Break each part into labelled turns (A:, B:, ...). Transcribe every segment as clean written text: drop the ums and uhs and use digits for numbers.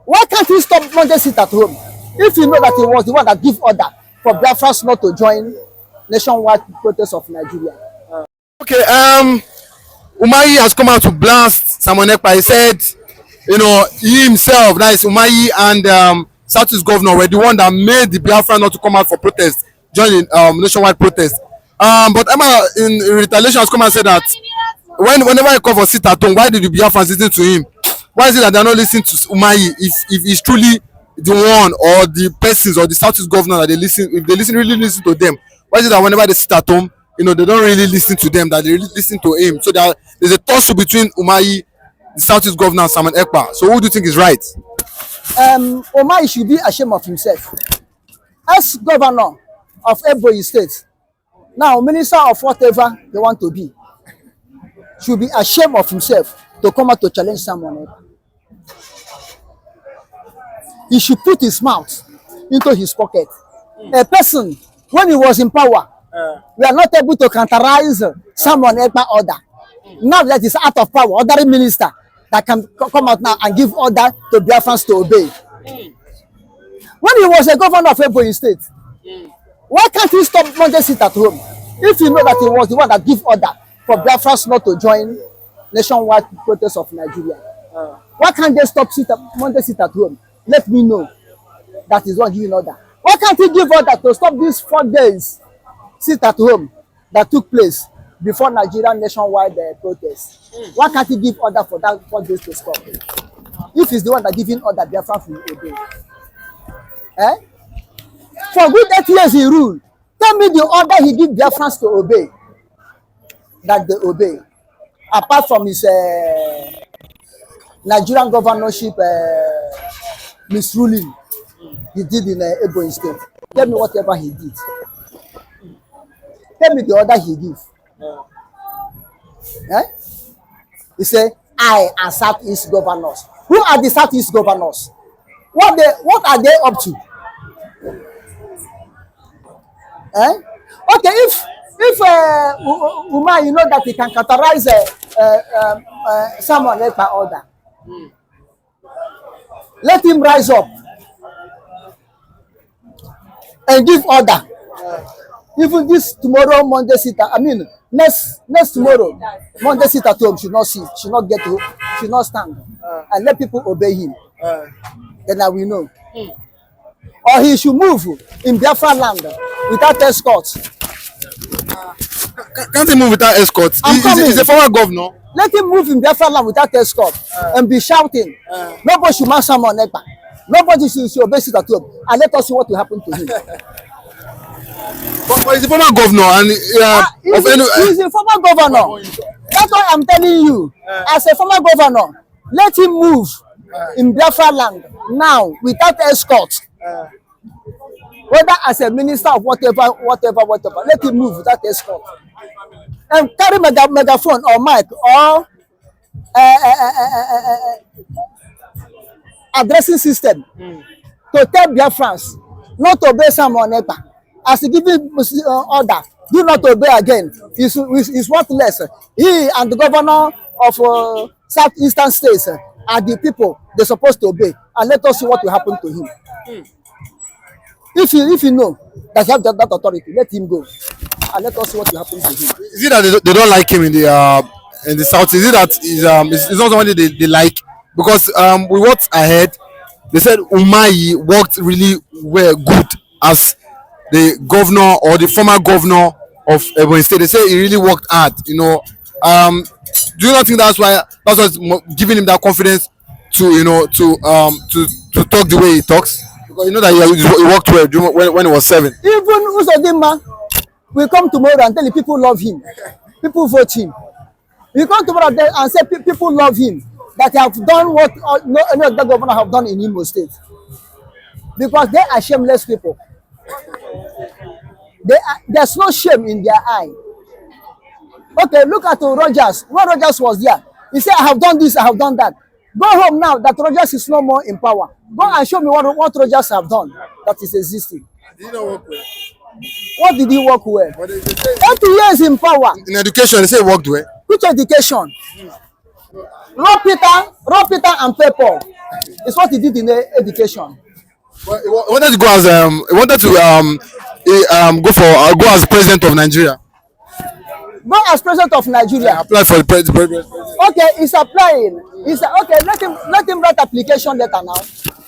A: Why can't he stop Monday sit at home? If you know that he was the one that give order for Biafrans not to join nationwide protest of Nigeria.
B: Okay, Umahi has come out to blast Simon Ekpa. He said, he himself, that is Umahi and Southeast governor, were the one that made the Biafra not to come out for protest, joining nationwide protest. But Emma, in retaliation, has come and said that whenever he called for sit at home, why did the Biafrans listen to him? Why is it that they are not listening to Umahi if he's truly the one or the persons or the Southeast governor that they listen, if they really listen to them? Why is it that whenever they sit at home, they don't really listen to them, that they really listen to him? So there's a tussle between Umahi, the Southeast governor, and Simon Ekpa. So who do you think is right?
A: Umahi should be ashamed of himself. As governor of Ebonyi State, now minister of whatever they want to be, should be ashamed of himself to come out to challenge someone. He should put his mouth into his pocket. A person, when he was in power, we are not able to counterize someone Ekpa order. Now that he's out of power, ordinary minister that can come out now and give order to Biafrans to obey. When he was a governor of Ebonyi State, why can't he stop Monday sit at home? If you know that he was the one that give order for Biafrans not to join nationwide protest of Nigeria, why can't they stop Monday sit at home? Let me know that is not giving order. Why can't he give order to stop these 4 days sit at home that took place before Nigerian nationwide protest? Why can't he give order for that 4 days to stop? If he's the one that giving order, Biafra will obey. For good 8 years he ruled. Tell me the order he give Biafrans to obey. That they obey. Apart from his Nigerian governorship misruling he did in Ebonyi State. Tell me whatever he did. Tell me the order he give. He said, I and Southeast governors. Who are the Southeast governors? What are they up to? Okay, if Umay, you know that he can categorize someone by order. Let him rise up and give order. Even this tomorrow Monday sit I mean next tomorrow Monday sit at home should not sit, should not get to, should not stand, and let people obey him. Then I will know. Or he should move in Biafra land without escort.
B: Can't he move without escort? He's a former governor.
A: Let him move in Biafra land without escort and be shouting. Nobody should match someone Ekpa. Nobody should obey sit at home, and let us see what will happen to him.
B: But he's a former governor, and
A: he's a former governor. That's why I'm telling you, as a former governor, let him move in Biafra land now without escort. Whether as a minister of whatever, let him move without escort. And carry megaphone or mic or addressing system to tell Biafrans not to obey someone Ekpa. As he giving order, do not obey again. Is worthless. He and the governor of southeastern states are the people they're supposed to obey. And let us see what will happen to him. If you know that you have that authority, let him go. And let us see what will happen to him.
B: Is it that they don't like him in the south? Is it that it's not somebody they like? Because with what I heard, they said Umahi worked really good as the governor or the former governor of Ebonyi State. They say he really worked hard. Do you not think that's what's giving him that confidence to talk the way he talks? Because you know that he worked well when he was 7.
A: Even Uzodimma will come tomorrow and tell the people love him. People vote him. He come tomorrow and say people love him. That he have done what no other governor have done in Imo State. Because they are shameless people. There's no shame in their eye. Okay, look at Rogers. When Rogers was there, he said, I have done this, I have done that. Go home now that Rogers is no more in power. Go and show me what Rogers have done that is existing.
B: Did he not work well?
A: What did he work well? 30 years in power.
B: In education, they say he worked well.
A: Which education? Raw Peter and pepper is what he did in education.
B: Well, he wanted to go as he wanted to go as president of Nigeria.
A: Go as president of Nigeria.
B: Apply for the president.
A: Okay, he's applying. Okay. Let him write application letter now.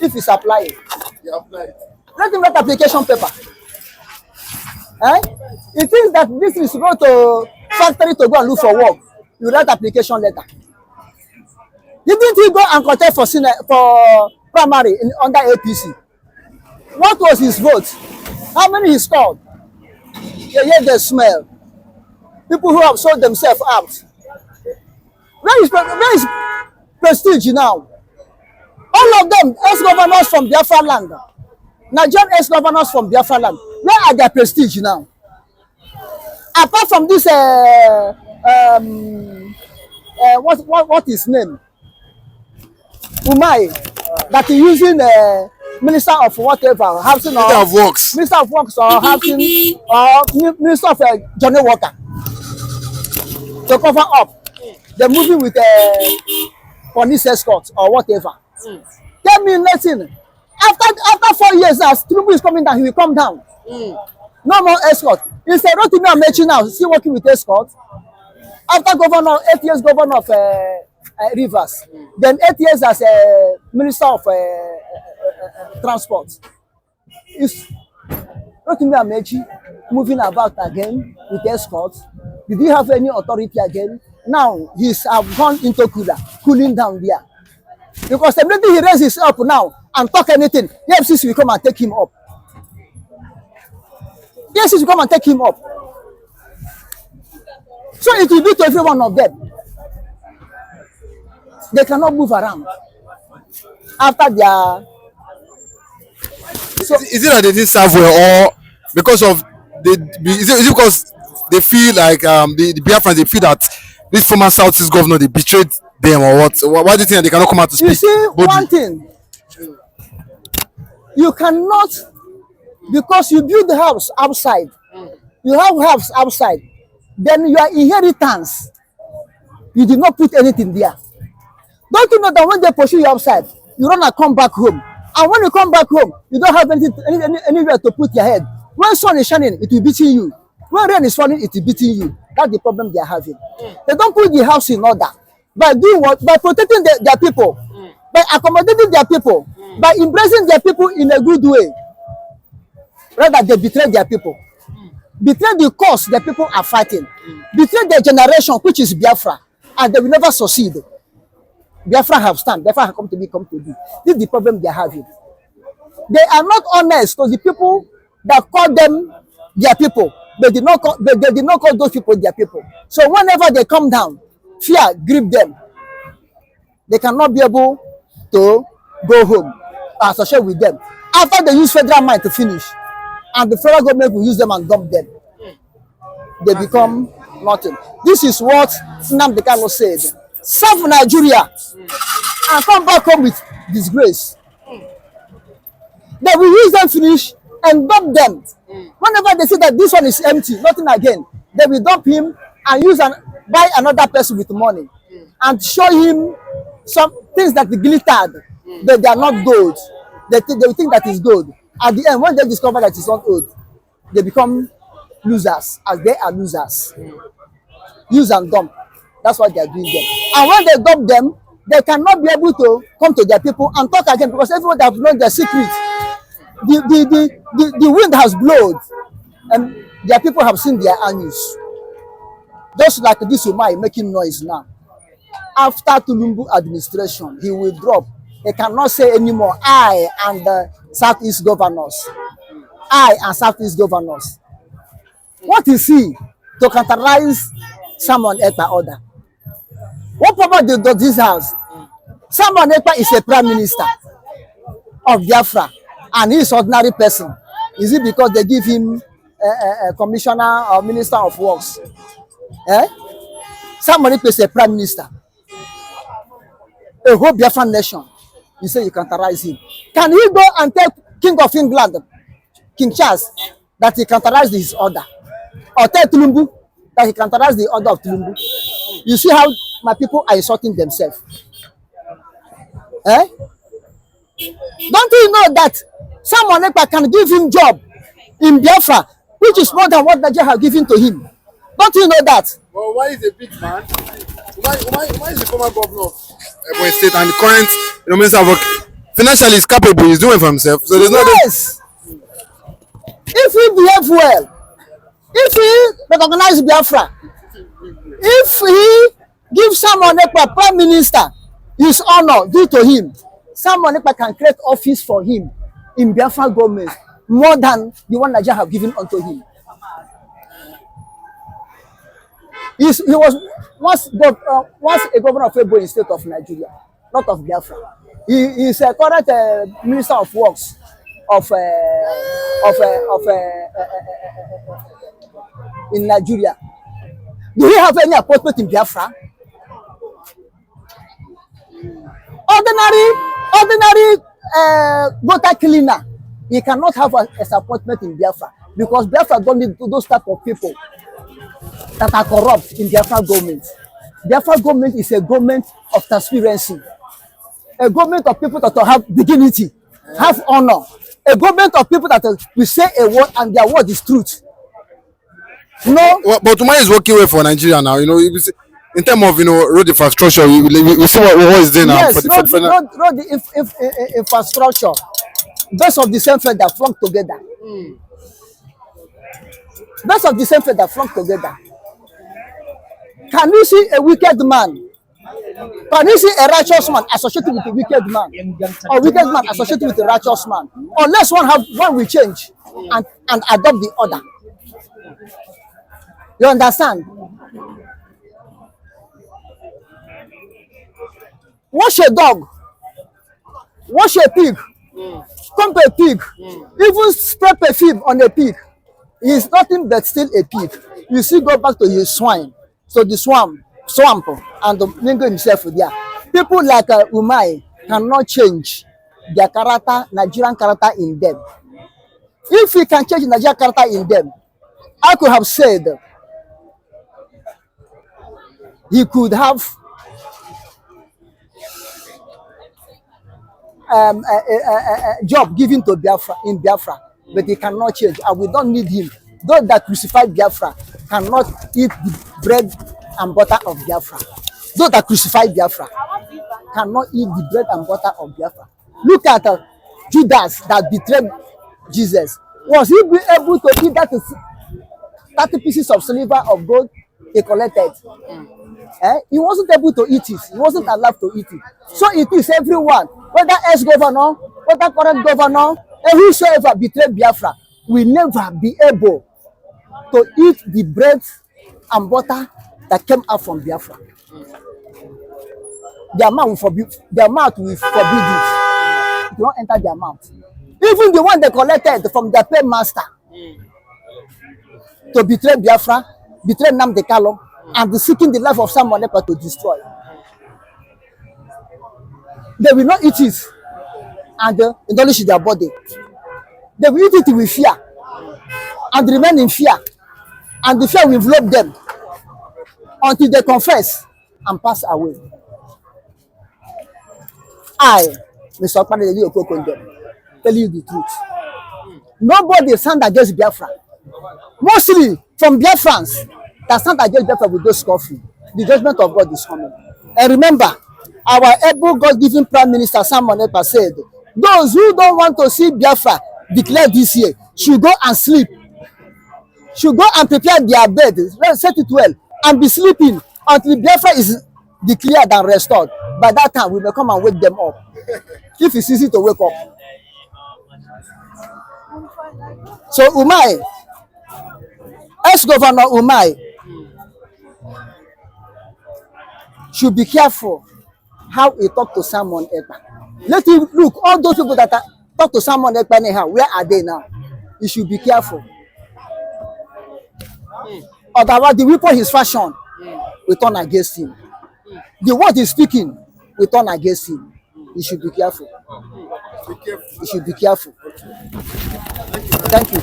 A: If he's applying,
B: He applied.
A: let him write application paper. Eh? He thinks that this is go to factory to go and look for work. You write application letter. Didn't he go and contest for primary under APC? What was his vote? How many he scored? They hear the smell. People who have sold themselves out. Where is prestige now? All of them ex-governors from Biafra land. Nigerian ex-governors from Biafra land. Where are their prestige now? Apart from this, what is name? Umay, that he using minister of whatever, housing or
B: Minister of Works
A: or housing or minister of Johnny Water to cover up. They're moving with police escort or whatever. Tell me nothing. After 4 years, as Tinubu is coming down, he will come down. No more escort. Instead, Rotimi Amechi now still working with escort. After governor, 8 years governor of Rivers, then 8 years as a minister of transport. Is Rotimi Amechi moving about again with escort? Did he have any authority again? Now he's gone into cooling down there. Because the minute he raises up now and talk anything, the FCC will come and take him up. The FCC will come and take him up. So it will be to every one of them. They cannot move around after their.
B: So is it that they didn't serve well, or because of is it because they feel like the Biafrans, they feel that this former Southeast governor, they betrayed them, or what? Why do you think that they cannot come out to speak?
A: You see, one thing, you cannot, because you build the house outside, you have house outside, then your inheritance, you did not put anything there. Don't you know that when they pursue you outside, you run and come back home, and when you come back home, you don't have anything, anywhere to put your head. When sun is shining, it will be beating you. When rain is falling, it will be beating you. That's the problem they are having. They don't put the house in order. By doing what? By protecting their people, by accommodating their people, by embracing their people in a good way. Rather, they betray their people. Betray the cause the people are fighting. Betray their generation, which is Biafra, and they will never succeed. Biafra have stand. Biafra have come to be. This is the problem they are having. They are not honest to the people that call them their people. They did not call those people their people. So whenever they come down, fear grip them. They cannot be able to go home, associate with them. After they use federal mind to finish, and the federal government will use them and dump them, they become nothing. This is what Nnamdi Kanu said. Serve Nigeria and come back home with disgrace. They will use them finish and dump them. Whenever they see that this one is empty, nothing again, they will dump him and buy another person with money and show him some things that glittered, that they are not gold. They will think that is gold. At the end, when they discover that it's not gold, they become losers, as they are losers. Use and dump. That's what they are doing there. And when they dump them, they cannot be able to come to their people and talk again, because everyone have known their secret. The wind has blown, and their people have seen their anus. Just like this Umay making noise now. After Tulumbu administration, he will drop. He cannot say anymore, I and the Southeast governors. I and Southeast governors. What is he to characterize someone Ekpa order? What purpose does this house? Someone Ekpa is a prime minister of Biafra, and he is an ordinary person. Is it because they give him a commissioner or minister of works? Somebody is a prime minister. A whole Biafran nation. You say you characterize him. Can he go and tell King of England, King Charles, that he characterized his order? Or tell Tulumbu that he characterized the order of Tulumbu? You see how my people are insulting themselves. Eh? Don't you know that someone Ekpa can give him job in Biafra, which is more than what Nigeria have given to him? Don't you know that?
B: Well, why is a big man? Umay is the former governor of Ebonyi State and the current Minister of Work. Financially, he's capable. He's doing it for himself. So there's
A: yes. If he behave well, if he recognize Biafra, if he gives someone Ekpa prime minister his honor due to him, someone Ekpa can create office for him in Biafra government more than the one Nigeria have given unto him. He was once a governor of Ebonyi State of Nigeria, not of Biafra. He is a current minister of works in Nigeria. Do we have any appointment in Biafra? Ordinary gutter cleaner, he cannot have an appointment in Biafra because Biafra don't need those type of people that are corrupt in Biafra government. Biafra government is a government of transparency, a government of people that have dignity, have honor, a government of people that will say a word and their word is truth. No,
B: well, but Umay is working well for Nigeria now. You know, in terms of road infrastructure, we see what is there now.
A: Yes, road infrastructure. Best of the same feather flock together. Best of the same feather flock together. Can you see a wicked man? Can you see a righteous man associated with a wicked man? Or wicked man associated with a righteous man? Unless one will change and adopt the other. You understand? Wash a dog, wash a pig, stomp a pig, even spray perfume on a pig. He is nothing but still a pig. You see, go back to his swine, so the swamp, and the mingle himself there. People like Umay cannot change their character, Nigerian character in them. If he can change Nigerian character in them, I could have said he could have a job given to Biafra in Biafra, but he cannot change, and we don't need him. Those that crucified Biafra cannot eat the bread and butter of Biafra. Those that crucified Biafra cannot eat the bread and butter of Biafra. Look at Judas that betrayed Jesus. Was he be able to eat that 30 pieces of silver of gold he collected? He wasn't able to eat it. He wasn't allowed to eat it. So it is everyone, whether ex-governor, whether current governor, and whosoever betrayed Biafra, will never be able to eat the bread and butter that came out from Biafra. Their mouth will forbid it. It will not enter their mouth. Even the one they collected from their paymaster to betray Biafra, betray Nnamdi Kanu, and seeking the life of someone Ekpa to destroy. They will not eat it and indulge their body. They will eat it with fear and remain in fear, and the fear will envelop them until they confess and pass away. I, Mr. Ekpa, tell you the truth. Nobody stand against Biafra. Mostly from Biafrans that stand against Biafra with those scoffing. The judgment of God is coming. And remember, our able God-given Prime Minister Simon Ekpa said, those who don't want to see Biafra declared this year should go and sleep. Should go and prepare their bed, set it well, and be sleeping until Biafra is declared and restored. By that time, we may come and wake them up. If it's easy to wake up. So Umay, ex-governor Umay, should be careful how he talk to Simon Ekpa. Let him look, all those people that talk to Simon Ekpa anyhow, where are they now? He should be careful. Otherwise, the weapon his fashion will turn against him. The word he's speaking will turn against him. He should be careful. He should be careful. Thank you.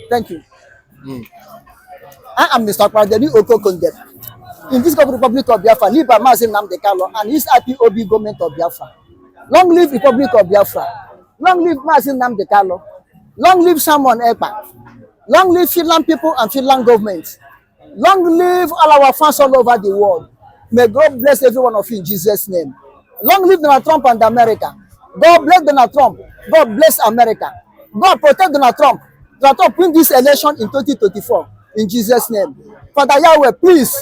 A: Thank you. I am Mr. Ekpa, the new Oko Condemn. in this Republic of Biafra, live by Mazin Namdekalo and his IPOB government of Biafra. Long live Republic of Biafra. Long live Mazin Namdekalo. Long live Simon Ekpa. Long live Finland people and Finland government. Long live all our fans all over the world. May God bless every one of you in Jesus' name. Long live Donald Trump and America. God bless Donald Trump. God bless America. God protect Donald Trump. Donald Trump win this election in 2024 in Jesus' name. Father Yahweh, please,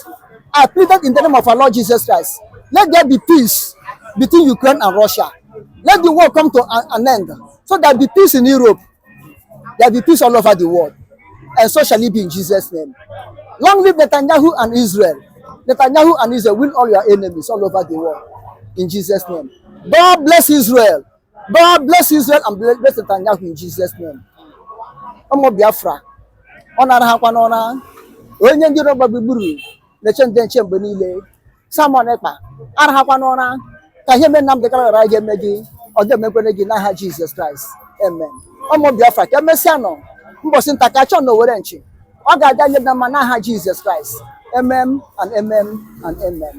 A: I pleaded in the name of our Lord Jesus Christ. Let there be peace between Ukraine and Russia. Let the war come to an end. So there be peace in Europe. There be peace all over the world. And so shall it be in Jesus' name. Long live Netanyahu and Israel. Netanyahu and Israel win all your enemies all over the world. In Jesus' name. God bless Israel. God bless Israel and bless Netanyahu in Jesus' name. Omo Biafra. Ona rahakwa n'ona. Onye ndị roba gburu na-eche ndị nche mgbe niile. Simon Ekpa. Arahakwa n'ona. Ka ihe mee Nnamdi Kanu ghara ga-eme gị. Ọ ga-emekwene gị n'aha Jesus Christ. Amen. Omo Biafra ka emesịa nọ. Mbọsị nta ka achọ na Owere nchi. Ọ ga-adị anyị na mma n'aha Jesus Christ. Amen and amen and amen.